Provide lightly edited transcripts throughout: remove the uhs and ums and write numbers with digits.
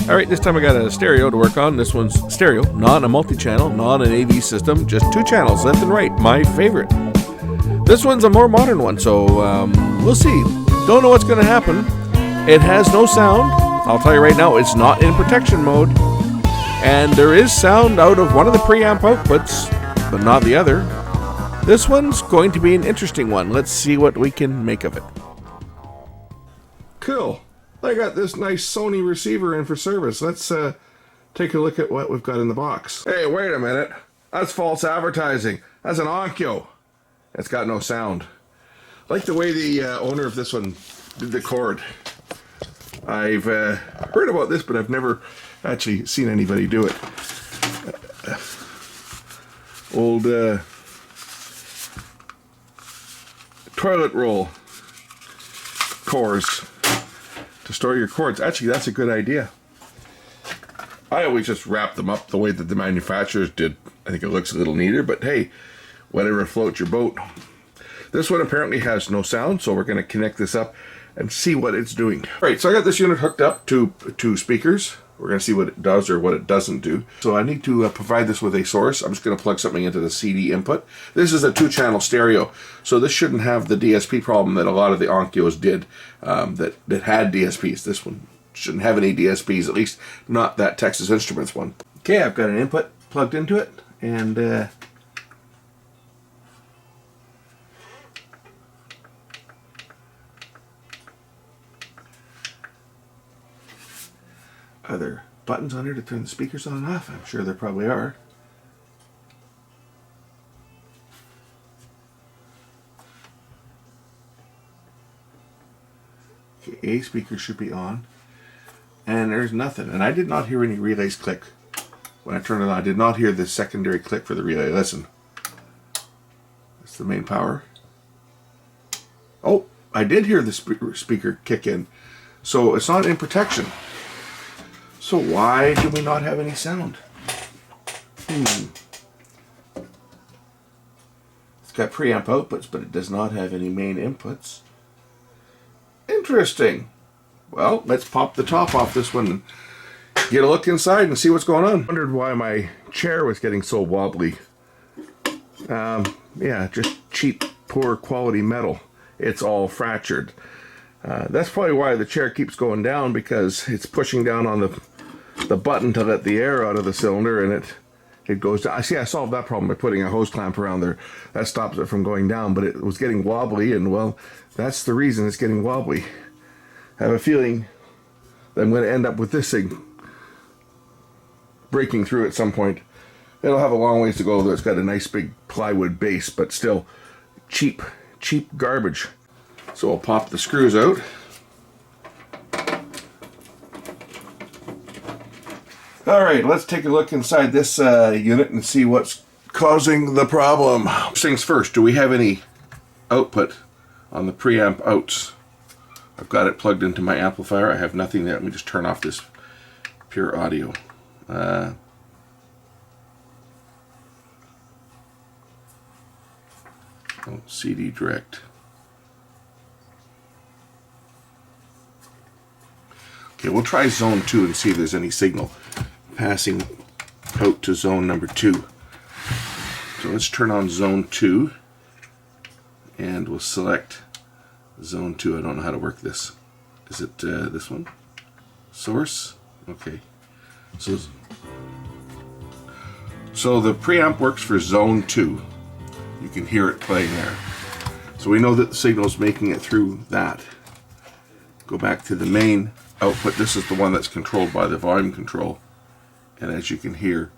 Alright, this time I got a stereo to work on. This one's stereo, not a multi-channel, not an AV system, just two channels, left and right, my favorite. This one's a more modern one, so we'll see. Don't know what's going to happen. It has no sound. I'll tell you right now, it's not in protection mode. And there is sound out of one of the preamp outputs, but not the other. This one's going to be an interesting one. Let's see what we can make of it. Cool. I got this nice Sony receiver in for service. Let's take a look at what we've got in the box. Hey, wait a minute. That's false advertising. That's an Onkyo. It's got no sound. I like the way the owner of this one did the cord. I've heard about this, but I've never actually seen anybody do it. Old toilet roll cores to store your cords. Actually, that's a good idea. I always just wrap them up the way that the manufacturers did. I think it looks a little neater, but hey, whatever floats your boat. This one apparently has no sound, so we're going to connect this up and see what it's doing. All right, so I got this unit hooked up to two speakers. We're going to see what it does or what it doesn't do. So I need to provide this with a source. I'm just going to plug something into the CD input. This is a 2-channel stereo, so this shouldn't have the DSP problem that a lot of the Onkyos did that had DSPs. This one shouldn't have any DSPs, at least not that Texas Instruments one. Okay, I've got an input plugged into it, and are there buttons on here to turn the speakers on and off? I'm sure there probably are. Okay, A speaker should be on. And there's nothing. And I did not hear any relays click. When I turned it on, I did not hear the secondary click for the relay. Listen. That's the main power. Oh, I did hear the speaker kick in. So it's not in protection. So why do we not have any sound? It's got preamp outputs, but it does not have any main inputs. Interesting. Well, let's pop the top off this one and get a look inside and see what's going on. I wondered why my chair was getting so wobbly. Yeah, just cheap, poor quality metal. It's all fractured. That's probably why the chair keeps going down, because it's pushing down on the button to let the air out of the cylinder, and it goes down. I solved that problem by putting a hose clamp around there. That stops it from going down, but it was getting wobbly, and well, that's the reason it's getting wobbly. I have a feeling that I'm going to end up with this thing breaking through at some point. It'll have a long ways to go, though. It's got a nice big plywood base, but still cheap garbage. So I'll pop the screws out. Alright, let's take a look inside this unit and see what's causing the problem. First things first, do we have any output on the preamp outs? I've got it plugged into my amplifier. I have nothing there. Let me just turn off this pure audio. CD direct. Okay, we'll try zone 2 and see if there's any signal passing out to zone number 2. So let's turn on zone 2 and we'll select zone 2. I don't know how to work this. Is it this one? Source? Okay. So the preamp works for zone 2. You can hear it playing there. So we know that the signal's making it through that. Go back to the main output. This is the one that's controlled by the volume control. And as you can hear,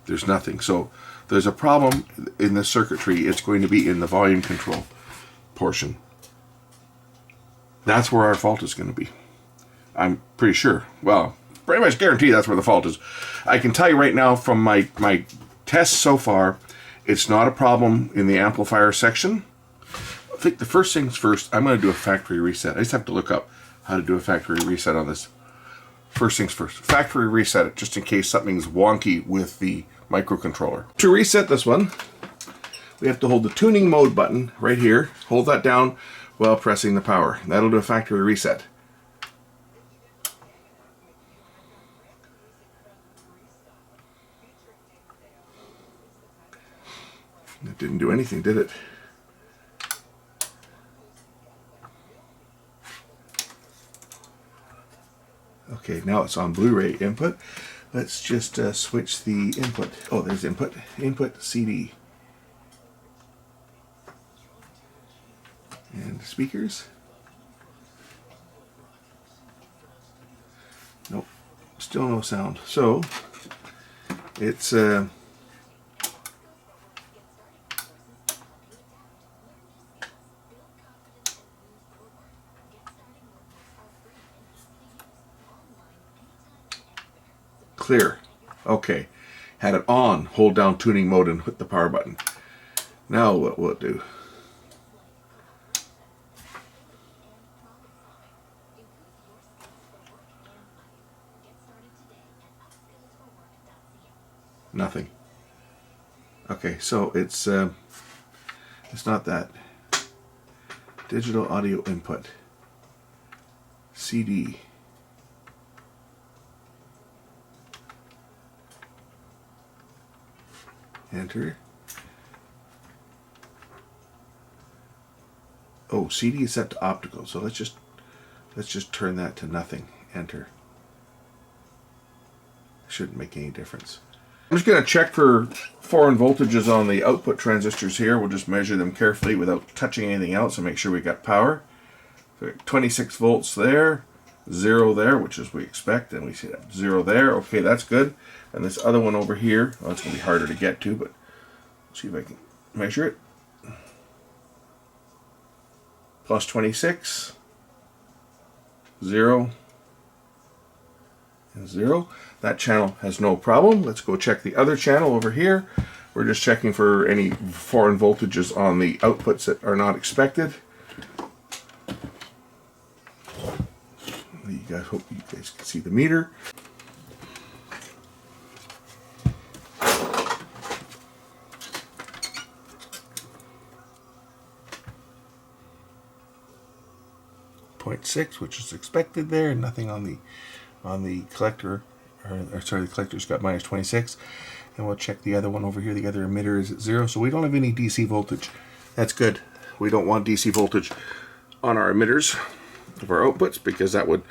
there's nothing. So there's a problem in the circuitry. It's going to be in the volume control portion. That's where our fault is going to be. I'm pretty sure. Well, pretty much guarantee that's where the fault is. I can tell you right now from my tests so far, it's not a problem in the amplifier section. I think the first things first, I'm going to do a factory reset. I just have to look up how to do a factory reset on this. First things first, factory reset it, just in case something's wonky with the microcontroller. To reset this one, we have to hold the tuning mode button right here, hold that down while pressing the power. That'll do a factory reset. It didn't do anything, did it? Okay, now it's on Blu-ray input. Let's just switch the input. Oh, there's input. Input CD. And speakers. Nope, still no sound. So it's clear. Okay, had it on. Hold down tuning mode and hit the power button. Now what will it do? Nothing. Okay, so it's not that. Digital audio input. CD. Enter. Oh, CD is set to optical, so let's just turn that to nothing. Enter. Shouldn't make any difference. I'm just going to check for foreign voltages on the output transistors here. We'll just measure them carefully without touching anything else and make sure we got power. So 26 volts there, 0 there, which is we expect, and we see that 0 there. Okay, that's good. And this other one over here, well, it's going to be harder to get to, but see if I can measure it. Plus 26, 0, and 0. That channel has no problem. Let's go check the other channel over here. We're just checking for any foreign voltages on the outputs that are not expected. Hope you guys can see the meter. .6, which is expected there, and nothing on the collector, or sorry, the collector's got minus 26. And we'll check the other one over here. The other emitter is at 0, so we don't have any DC voltage. That's good. We don't want DC voltage on our emitters of our outputs, because that would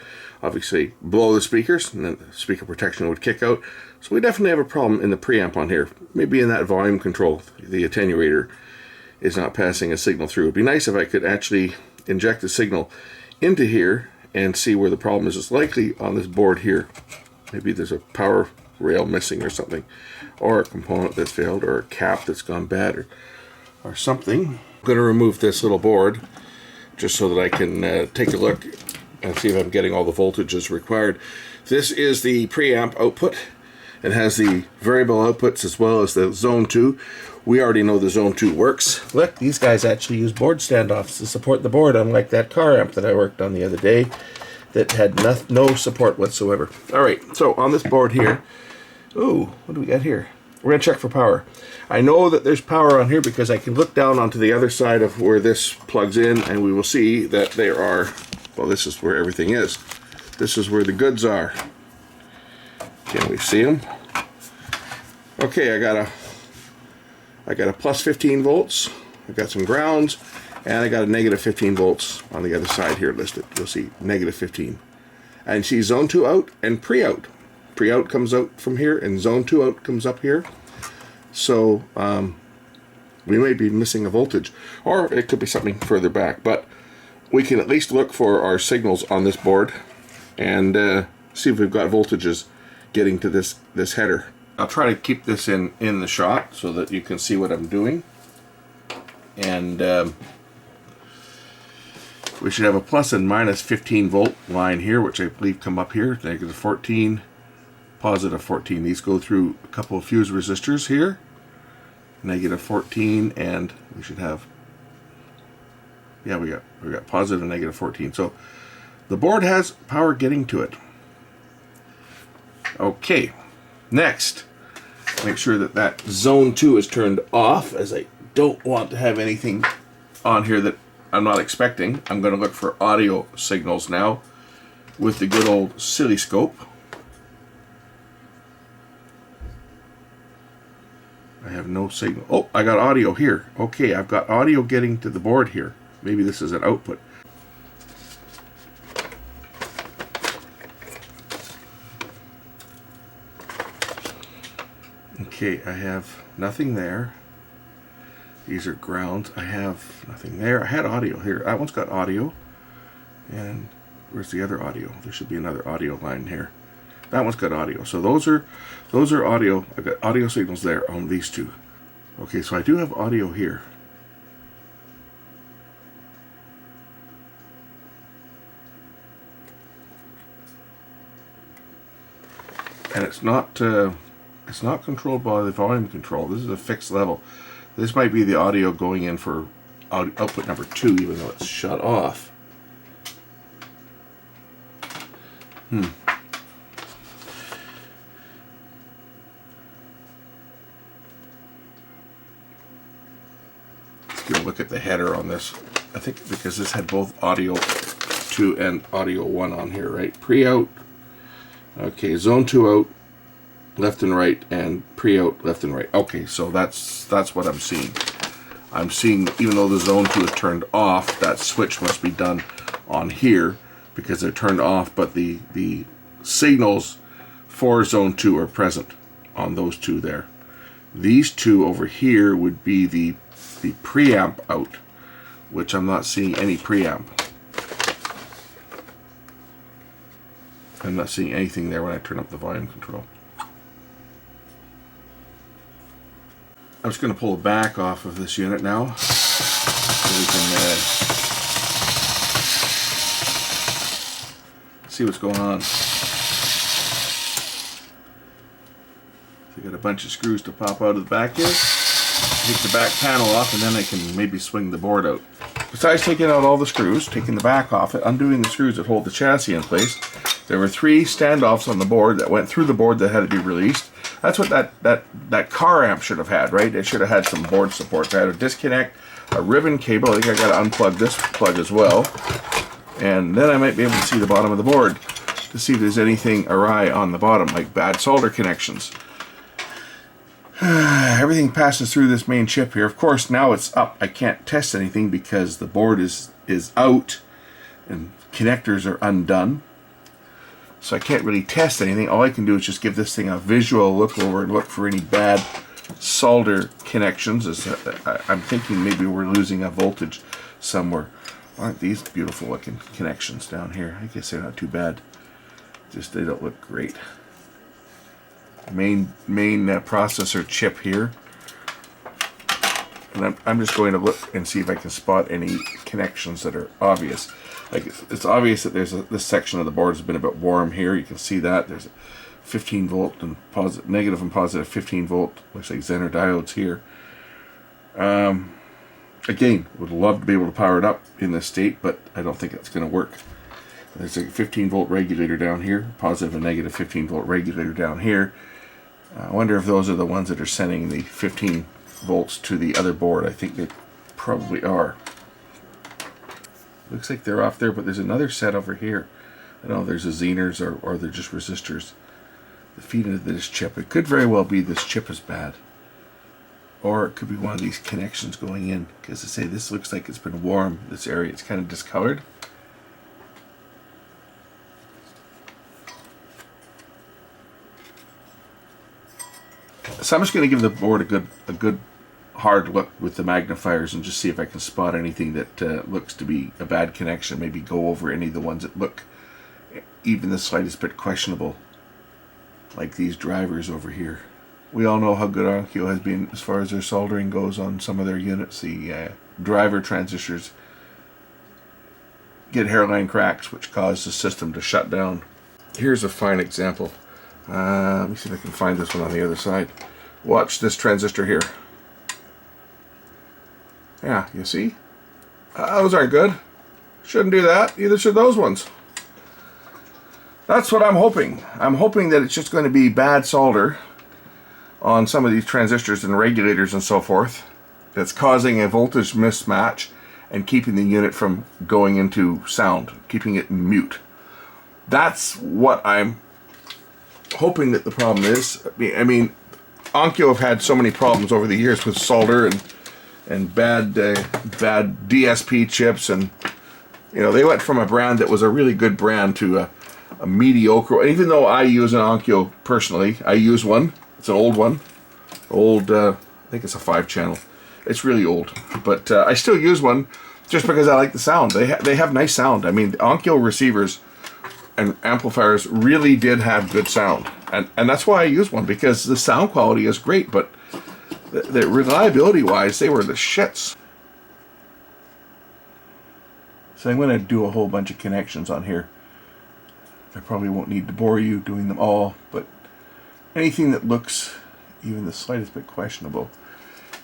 obviously blow the speakers, and then the speaker protection would kick out. So we definitely have a problem in the preamp on here. Maybe in that volume control, the attenuator is not passing a signal through. It'd be nice if I could actually inject the signal into here and see where the problem is. It's likely on this board here. Maybe there's a power rail missing or something, or a component that's failed, or a cap that's gone bad, or something. I'm going to remove this little board just so that I can take a look and see if I'm getting all the voltages required. This is the preamp output. It has the variable outputs as well as the zone 2. We already know the zone 2 works. Look, these guys actually use board standoffs to support the board, unlike that car amp that I worked on the other day that had no support whatsoever. Alright, so on this board here, ooh, what do we got here? We're going to check for power. I know that there's power on here because I can look down onto the other side of where this plugs in, and we will see that there are, well, this is where everything is. This is where the goods are. Can we see them? Okay, I got a plus 15 volts. I got some grounds, and I got a negative 15 volts on the other side here listed. You'll see negative 15. And see zone 2 out and pre-out. Pre-out comes out from here, and zone 2 out comes up here. So we may be missing a voltage, or it could be something further back. But we can at least look for our signals on this board and see if we've got voltages getting to this header. I'll try to keep this in the shot so that you can see what I'm doing. And we should have a plus and minus 15 volt line here, which I believe come up here. Negative 14, positive 14. These go through a couple of fuse resistors here. Negative 14, and we should have, yeah, we got positive and negative 14. So the board has power getting to it. Okay, next, make sure that zone 2 is turned off, as I don't want to have anything on here that I'm not expecting. I'm going to look for audio signals now with the good old oscilloscope. I have have no signal. Oh, I got audio here. Okay, I've got audio getting to the board here. Maybe this is an output. Okay, I have nothing there. These are grounds. I have nothing there. I had audio here. That one's got audio. And where's the other audio? There should be another audio line here. That one's got audio. So those are audio. I've got audio signals there on these two. Okay, so I do have audio here. And it's not controlled by the volume control. This is a fixed level. This might be the audio going in for output number 2, even though it's shut off. Let's get a look at the header on this. I think because this had both audio 2 and audio 1 on here, right? Pre-out. Okay, zone 2 out, left and right, and pre-out, left and right. Okay, so that's what I'm seeing. I'm seeing, even though the zone 2 is turned off, that switch must be done on here because they're turned off, but the signals for zone 2 are present on those two there. These two over here would be the preamp out, which I'm not seeing any preamp. I'm not seeing anything there when I turn up the volume control. I'm just going to pull the back off of this unit now so we can see what's going on. So got a bunch of screws to pop out of the back here. Take the back panel off and then I can maybe swing the board out. Besides taking out all the screws, taking the back off it, undoing the screws that hold the chassis in place, there were 3 standoffs on the board that went through the board that had to be released. That's what that car amp should have had, right? It should have had some board support. I had a disconnect, a ribbon cable. I think I got to unplug this plug as well. And then I might be able to see the bottom of the board to see if there's anything awry on the bottom, like bad solder connections. Everything passes through this main chip here. Of course, now it's up. I can't test anything because the board is out and connectors are undone. So I can't really test anything. All I can do is just give this thing a visual look over and look for any bad solder connections. I'm thinking maybe we're losing a voltage somewhere. Aren't these beautiful looking connections down here? I guess they're not too bad. Just they don't look great. Main processor chip here. And I'm just going to look and see if I can spot any connections that are obvious. Like it's obvious that there's this section of the board has been a bit warm here. You can see that there's a 15 volt and positive, negative and positive 15 volt. Looks like Zener diodes here. Again, would love to be able to power it up in this state, but I don't think it's going to work. There's a 15 volt regulator down here, positive and negative 15 volt regulator down here. I wonder if those are the ones that are sending the 15 volts to the other board. I think they probably are. Looks like they're off there, but there's another set over here. I don't know if there's a Zeners or they're just resistors. The feed into this chip. It could very well be this chip is bad. Or it could be one of these connections going in. Because I say this looks like it's been warm, this area. It's kind of discolored. So I'm just going to give the board a good hard look with the magnifiers and just see if I can spot anything that looks to be a bad connection. Maybe go over any of the ones that look even the slightest bit questionable, like these drivers over here. We all know how good Onkyo has been as far as their soldering goes on some of their units. The driver transistors get hairline cracks, which cause the system to shut down. Here's a fine example. Let me see if I can find this one on the other side. Watch this transistor here. Yeah, you see? Those aren't good. Shouldn't do that. Neither should those ones. That's what I'm hoping. I'm hoping that it's just going to be bad solder on some of these transistors and regulators and so forth that's causing a voltage mismatch and keeping the unit from going into sound, keeping it in mute. That's what I'm hoping that the problem is. I mean, Onkyo have had so many problems over the years with solder and bad DSP chips, and you know, they went from a brand that was a really good brand to a mediocre. Even though I use an Onkyo personally, I use one. It's an old one, I think it's a 5-channel. It's really old, but I still use one just because I like the sound. They have nice sound. I mean, Onkyo receivers and amplifiers really did have good sound, and that's why I use one, because the sound quality is great, but the reliability wise, they were the shits. So I'm going to do a whole bunch of connections on here. I probably won't need to bore you doing them all, but anything that looks even the slightest bit questionable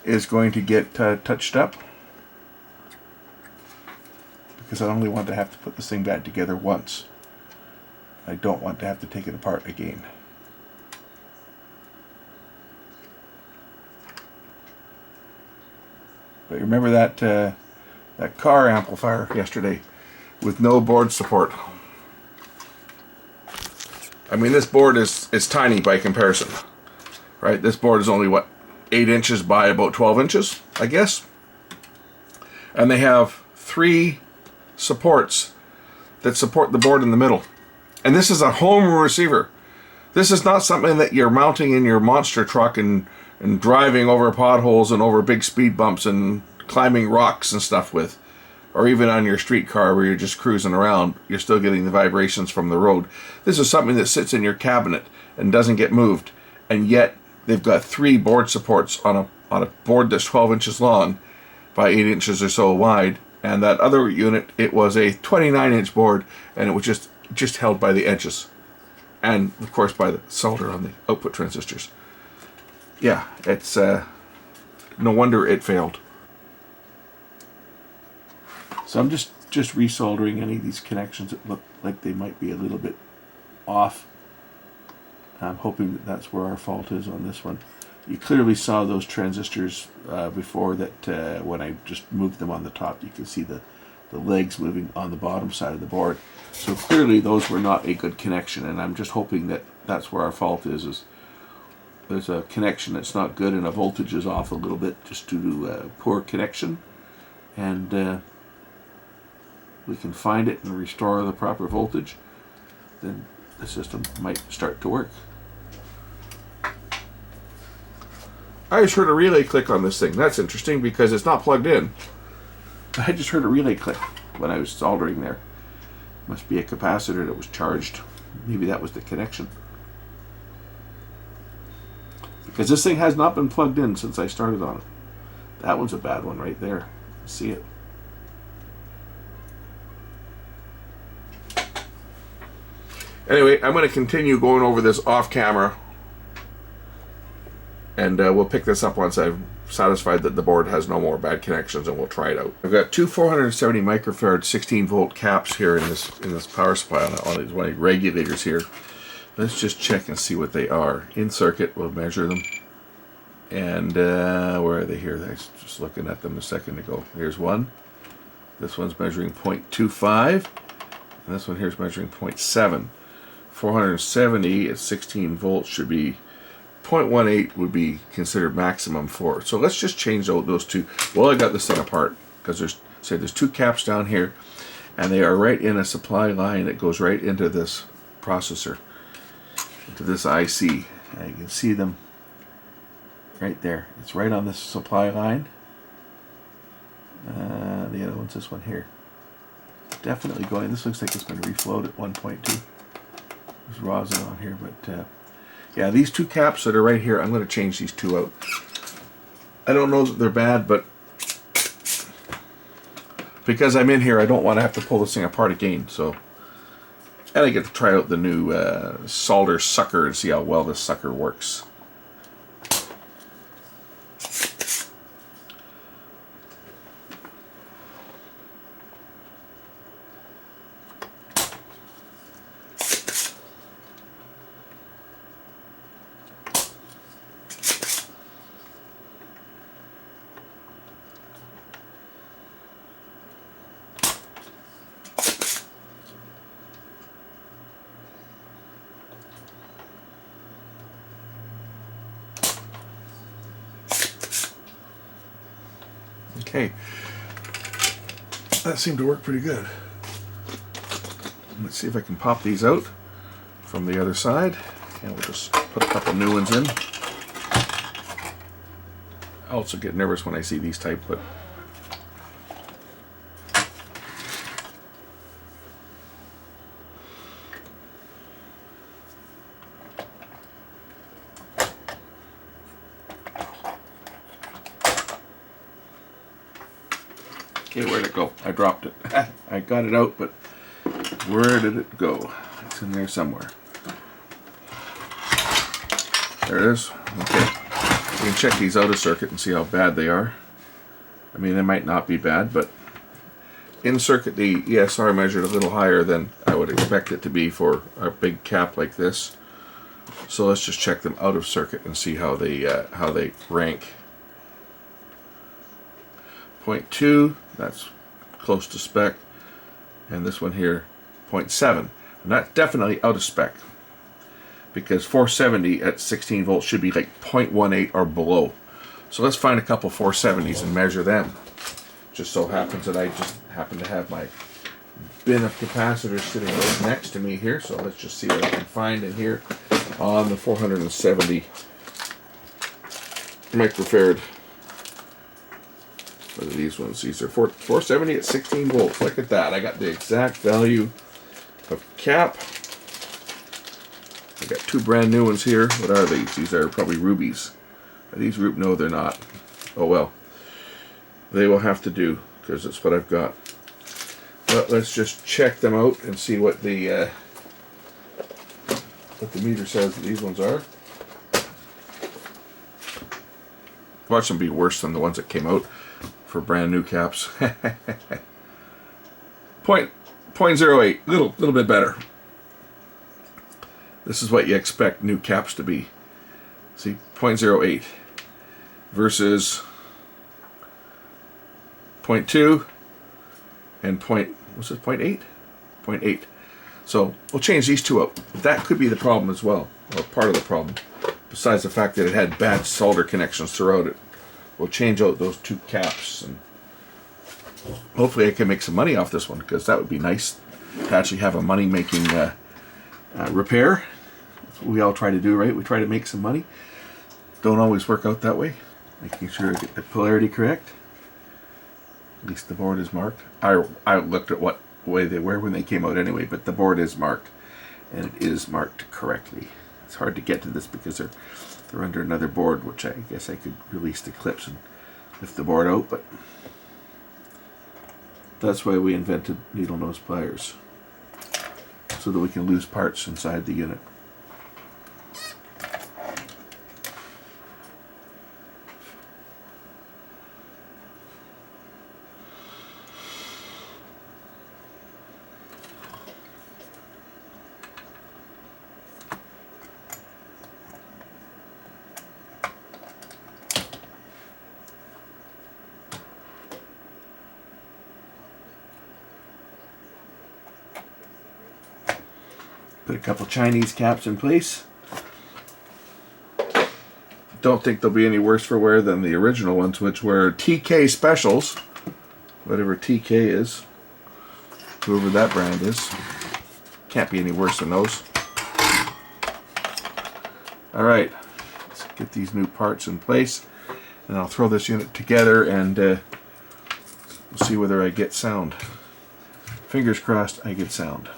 is going to get touched up, because I only want to have to put this thing back together once. I don't want to have to take it apart again. But remember that that car amplifier yesterday with no board support. I mean, this board is tiny by comparison, right? This board is only, what, 8 inches by about 12 inches, I guess. And they have 3 supports that support the board in the middle. And this is a home receiver. This is not something that you're mounting in your monster truck and driving over potholes and over big speed bumps and climbing rocks and stuff with. Or even on your street car where you're just cruising around, you're still getting the vibrations from the road. This is something that sits in your cabinet and doesn't get moved. And yet, they've got 3 board supports on a board that's 12 inches long by 8 inches or so wide. And that other unit, it was a 29-inch board, and it was just held by the edges. And, of course, by the solder on the output transistors. Yeah, it's no wonder it failed. So I'm just resoldering any of these connections that look like they might be a little bit off. I'm hoping that that's where our fault is on this one. You clearly saw those transistors before that when I just moved them on the top. You can see the legs moving on the bottom side of the board. So clearly those were not a good connection, and I'm just hoping that that's where our fault is there's a connection that's not good and a voltage is off a little bit just due to poor connection. And we can find it and restore the proper voltage, then the system might start to work. I just heard a relay click on this thing. That's interesting because it's not plugged in. I just heard a relay click when I was soldering there. Must be a capacitor that was charged. Maybe that was the connection. Because this thing has not been plugged in since I started on it. That one's a bad one right there. See it? Anyway, I'm going to continue going over this off camera, and we'll pick this up once I've satisfied that the board has no more bad connections, and we'll try it out. I've got 2 470 microfarad 16-volt caps here in this power supply on these one of the regulators here. Let's just check and see what they are. In circuit, we'll measure them. And where are they here? I was just looking at them a second ago. Here's one. This one's measuring 0.25, and this one here's measuring 0.7. 470 at 16 volts should be 0.18 would be considered maximum for. So let's just change those two. Well, I got this thing apart because there's 2 caps down here, and they are right in a supply line that goes right into this processor, into this IC. And you can see them right there. It's right on this supply line. The other one's this one here. Definitely going. This looks like it's been reflowed at 1.2. There's rosin on here, but yeah, these 2 caps that are right here, I'm going to change these 2 out. I don't know that they're bad, but because I'm in here, I don't want to have to pull this thing apart again. So, and I get to try out the new solder sucker and see how well this sucker works. Okay. That seemed to work pretty good. Let's see if I can pop these out from the other side. And we'll just put a couple new ones in. I also get nervous when I see these type, but okay, where'd it go? I dropped it. I got it out, but where did it go? It's in there somewhere. There it is. Okay. We can check these out of circuit and see how bad they are. I mean, they might not be bad, but in circuit the ESR measured a little higher than I would expect it to be for a big cap like this. So let's just check them out of circuit and see how they rank. 0.2, that's close to spec, and this one here, 0.7, and that's definitely out of spec, because 470 at 16 volts should be like 0.18 or below. So let's find a couple 470s and measure them. Just so happens that I just happen to have my bin of capacitors sitting right next to me here, so let's just see what I can find in here on the 470 microfarad. What are these ones? These are 470 at 16 volts. Look at that. I got the exact value of cap. I got two brand new ones here. What are these? These are probably rubies. Are these rubies? No, they're not. Oh well. They will have to do, because it's what I've got. But let's just check them out and see what the meter says that these ones are. Watch them be worse than the ones that came out for brand new caps. 0.08, little bit better. This is what you expect new caps to be. See, 0.08 versus 0.2 and what's it, 0.8? 0.8. So we'll change these two up. That could be the problem as well, or part of the problem. Besides the fact that it had bad solder connections throughout it. We'll change out those two caps, and hopefully I can make some money off this one, because that would be nice to actually have a money-making repair. That's what we all try to do, right? We try to make some money. Don't always work out that way. Making sure I get the polarity correct. At least the board is marked. I looked at what way they were when they came out anyway, but the board is marked, and it is marked correctly. It's hard to get to this because they're under another board, which I guess I could release the clips and lift the board out, but that's why we invented needle nose pliers, so that we can lose parts inside the unit. Put a couple Chinese caps in place. Don't think they'll be any worse for wear than the original ones, which were TK specials. Whatever TK is. Whoever that brand is. Can't be any worse than those. Alright, let's get these new parts in place. And I'll throw this unit together and we'll see whether I get sound. Fingers crossed I get sound.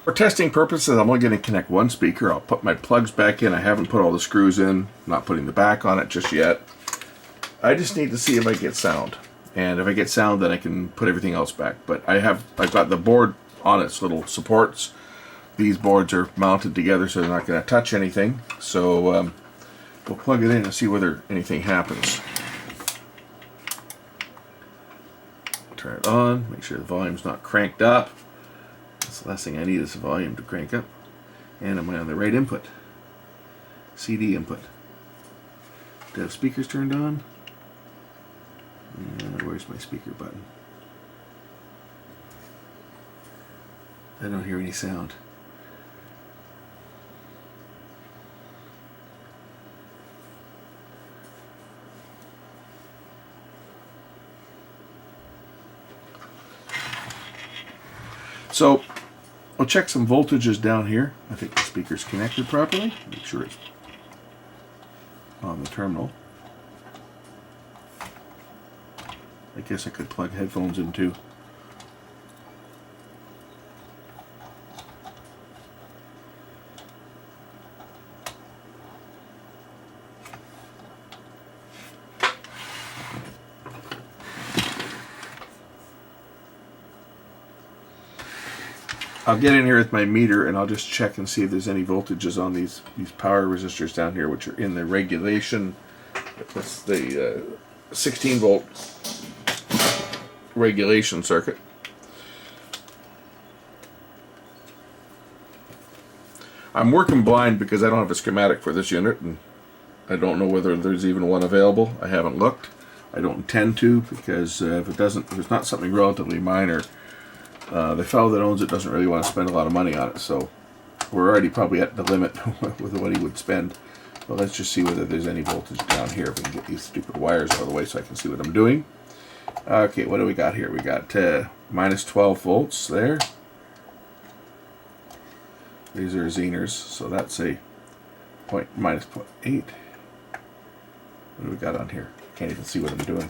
For testing purposes, I'm only going to connect one speaker. I'll put my plugs back in. I haven't put all the screws in, not putting the back on it just yet. I just need to see if I get sound. And if I get sound, then I can put everything else back. But I've got the board on its little supports. These boards are mounted together, so they're not going to touch anything. So we'll plug it in and see whether anything happens. Turn it on. Make sure the volume's not cranked up. That's the last thing I need is the volume to crank up. And am I on the right input? CD input. Do I have speakers turned on? Where's my speaker button? I don't hear any sound. So I'll check some voltages down here. I think the speaker's connected properly. Make sure it's on the terminal. I guess I could plug headphones in too. I'll get in here with my meter and I'll just check and see if there's any voltages on these power resistors down here, which are in the regulation. That's the 16 volt regulation circuit. I'm working blind because I don't have a schematic for this unit, and I don't know whether there's even one available. I haven't looked. I don't intend to, because if it's not something relatively minor, the fellow that owns it doesn't really want to spend a lot of money on it, so we're already probably at the limit with what he would spend. But let's just see whether there's any voltage down here. If we can get these stupid wires out of the way so I can see what I'm doing. Okay, what do we got here? We got minus 12 volts there. These are Zehners, so that's a minus 0.8. What do we got on here? Can't even see what I'm doing.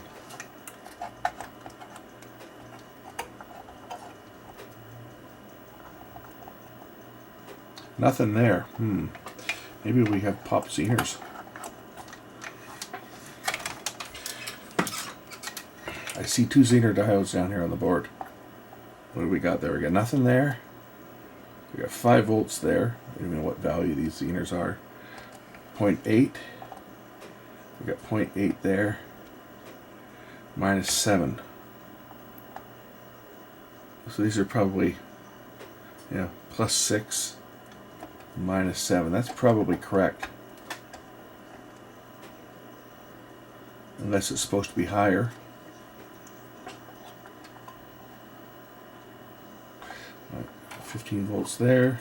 Nothing there. Maybe we have pop Zehners. I see 2 Zener diodes down here on the board. What do we got there? We got nothing there. We got 5 volts there. I don't even know what value these Zehners are. 0.8. We got 0.8 there. Minus 7. So these are probably, yeah, plus 6. Minus 7. That's probably correct. Unless it's supposed to be higher. Right, 15 volts there.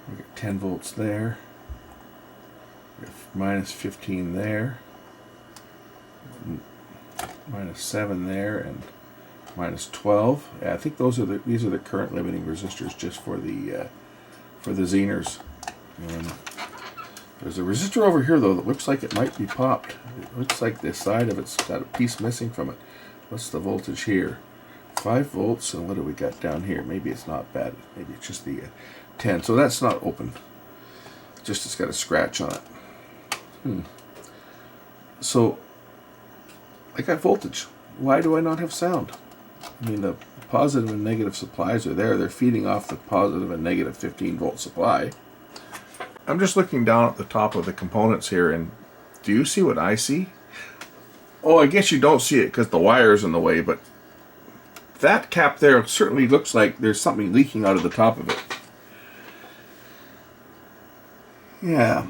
We got 10 volts there. We got minus 15 there. Minus 7 there, and minus 12. Yeah, I think these are the current limiting resistors just for the Zehners. There's a resistor over here though that looks like it might be popped. It looks like the side of it's got a piece missing from it. What's the voltage here? 5 volts, and what do we got down here? Maybe it's not bad. Maybe it's just the 10. So that's not open. Just it's got a scratch on it. So I got voltage. Why do I not have sound? I mean, the positive and negative supplies are there. They're feeding off the positive and negative 15 volt supply. I'm just looking down at the top of the components here, and do you see what I see? Oh, I guess you don't see it because the wire's in the way, but that cap there certainly looks like there's something leaking out of the top of it. Yeah,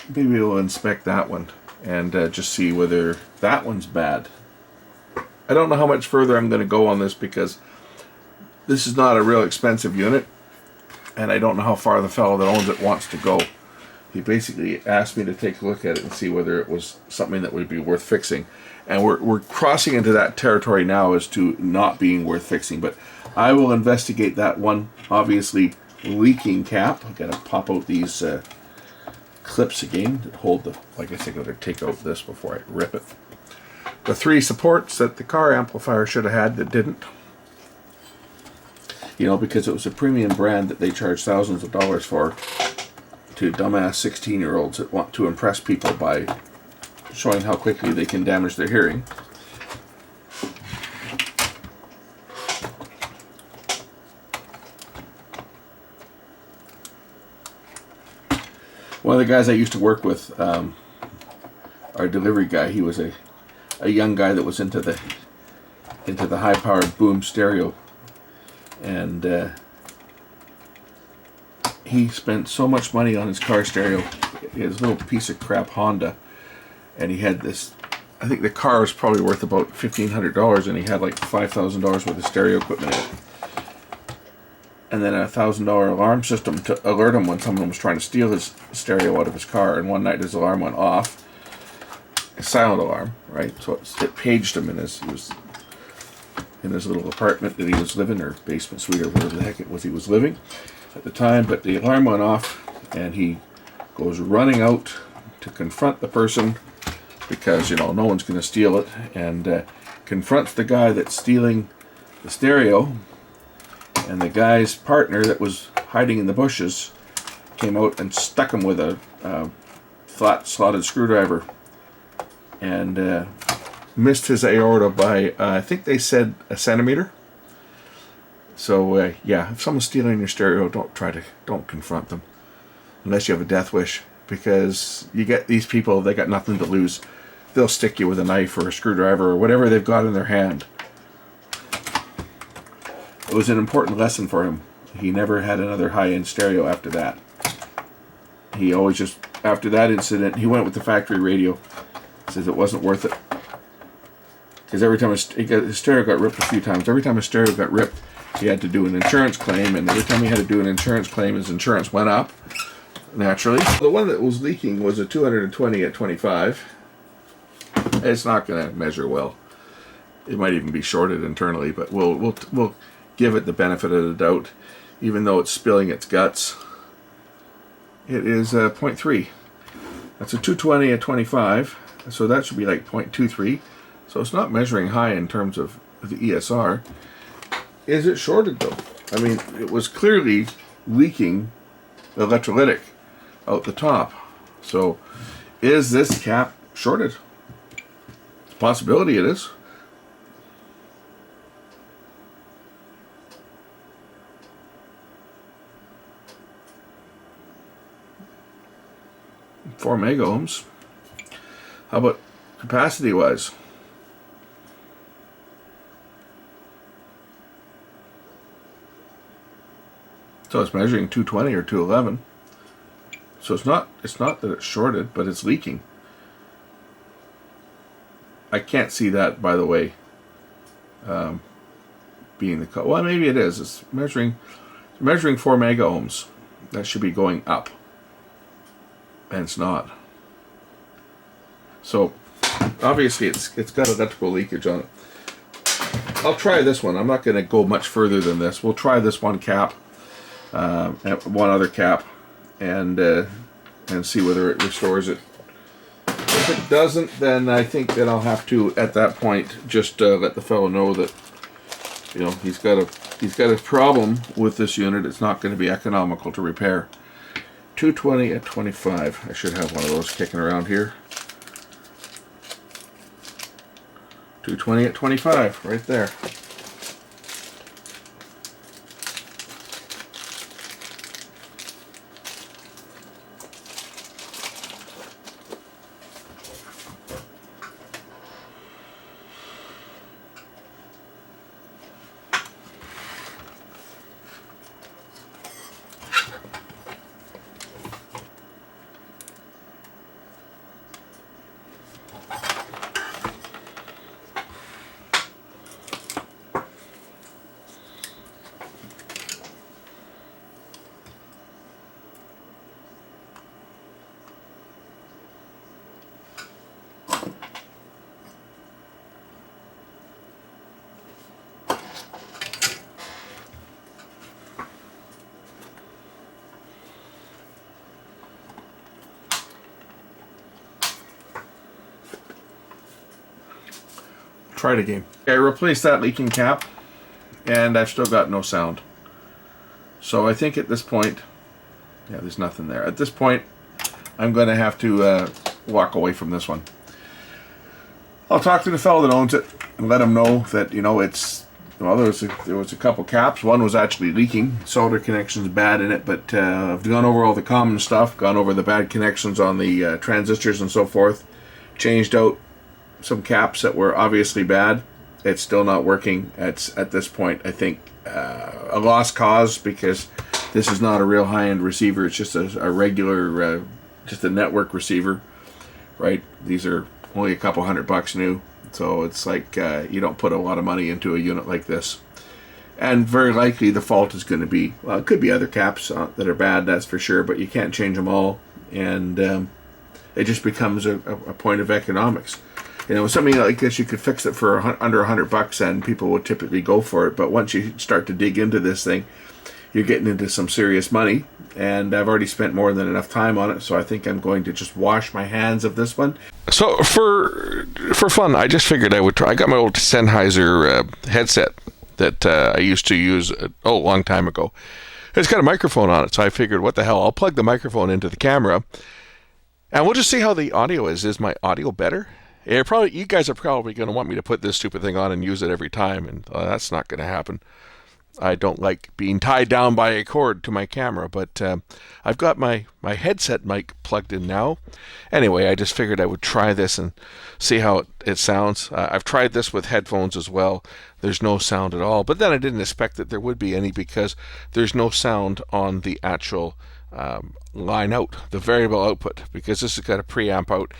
maybe we'll inspect that one and just see whether that one's bad. I don't know how much further I'm going to go on this because this is not a real expensive unit, and I don't know how far the fellow that owns it wants to go. He basically asked me to take a look at it and see whether it was something that would be worth fixing. And we're crossing into that territory now as to not being worth fixing, but I will investigate that one. Obviously, leaking cap. I've got to pop out these clips again that hold the, like I said, I'm going to take out this before I rip it. The 3 supports that the car amplifier should have had that didn't. You know, because it was a premium brand that they charge thousands of dollars for to dumbass 16-year-olds that want to impress people by showing how quickly they can damage their hearing. One of the guys I used to work with, our delivery guy, he was a young guy that was into the into the high-powered boom stereo. And he spent so much money on his car stereo, his little piece of crap Honda, and he had this, I think the car was probably worth about $1,500, and he had like $5,000 worth of stereo equipment in it. And then a $1,000 alarm system to alert him when someone was trying to steal his stereo out of his car. And one night his alarm went off, a silent alarm, right? So it paged him in his little apartment that he was living, or basement suite, or whatever the heck it was he was living at the time. But the alarm went off, and he goes running out to confront the person, because, you know, no one's going to steal it, and confronts the guy that's stealing the stereo. And the guy's partner that was hiding in the bushes came out and stuck him with a flat slotted screwdriver, and missed his aorta by, I think they said, a centimeter. So yeah, if someone's stealing your stereo, don't confront them unless you have a death wish, because you get these people, they got nothing to lose. They'll stick you with a knife or a screwdriver or whatever they've got in their hand. It was an important lesson for him. He never had another high-end stereo after that. He always just, after that incident, he went with the factory radio. Says it wasn't worth it. Because every time his stereo got ripped a few times, every time his stereo got ripped, he had to do an insurance claim, and every time he had to do an insurance claim, his insurance went up, naturally. The one that was leaking was a 220 at 25. It's not going to measure well. It might even be shorted internally, but we'll give it the benefit of the doubt, even though it's spilling its guts. It is 0.3. That's a 220 at 25, so that should be like 0.23. So it's not measuring high in terms of the ESR. Is it shorted though? I mean, it was clearly leaking electrolytic out the top. So is this cap shorted? Possibility it is. Four mega ohms. How about capacity wise? So it's measuring 220 or 211. So it's not that it's shorted, but it's leaking. I can't see that, by the way, being the well, maybe it is. It's measuring 4 mega ohms. That should be going up, and it's not. So obviously it's got electrical leakage on it. I'll try this one. I'm not going to go much further than this. We'll try this one cap, one other cap, and see whether it restores it. If it doesn't, then I think that I'll have to, at that point, just let the fellow know that, you know, he's got a problem with this unit. It's not going to be economical to repair. 220 at 25. I should have one of those kicking around here. 220 at 25, right there. Try it again. Okay, I replaced that leaking cap, and I've still got no sound. So I think at this point, yeah, there's nothing there. At this point, I'm going to have to walk away from this one. I'll talk to the fellow that owns it and let him know that, you know, it's, well, there was a couple caps. One was actually leaking. Solder connection's bad in it, but I've gone over all the common stuff, gone over the bad connections on the transistors and so forth, changed out some caps that were obviously bad, It's still not working. It's at this point, I think, a lost cause, because this is not a real high-end receiver. It's just a regular, just a network receiver, right? These are only a couple $100 new, so it's like you don't put a lot of money into a unit like this. And very likely the fault is going to be, well, it could be other caps that are bad, that's for sure, but you can't change them all, and it just becomes a point of economics. You know, something like this, you could fix it for under $100, and people would typically go for it. But once you start to dig into this thing, you're getting into some serious money. And I've already spent more than enough time on it, so I think I'm going to just wash my hands of this one. So for fun, I just figured I would try. I got my old Sennheiser headset that I used to use a long time ago. It's got a microphone on it, so I figured, what the hell? I'll plug the microphone into the camera, and we'll just see how the audio is. Is my audio better? You guys are probably going to want me to put this stupid thing on and use it every time, and that's not going to happen. I don't like being tied down by a cord to my camera, but I've got my headset mic plugged in now. Anyway, I just figured I would try this and see how it sounds. I've tried this with headphones as well. There's no sound at all, but then I didn't expect that there would be any, because there's no sound on the actual line out, the variable output, because this has got a preamp out,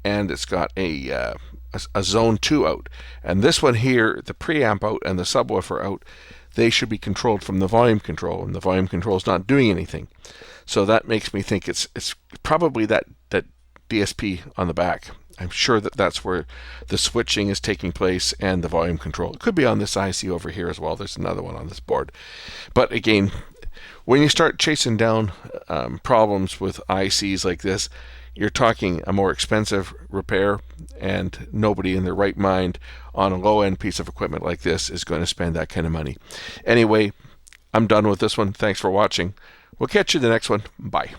and it's got a zone 2 out. And this one here, the preamp out and the subwoofer out, they should be controlled from the volume control, and the volume control is not doing anything. So that makes me think it's probably that DSP on the back. I'm sure that that's where the switching is taking place and the volume control. It could be on this IC over here as well. There's another one on this board. But again, when you start chasing down problems with ICs like this, you're talking a more expensive repair, and nobody in their right mind on a low-end piece of equipment like this is going to spend that kind of money. Anyway, I'm done with this one. Thanks for watching. We'll catch you in the next one. Bye.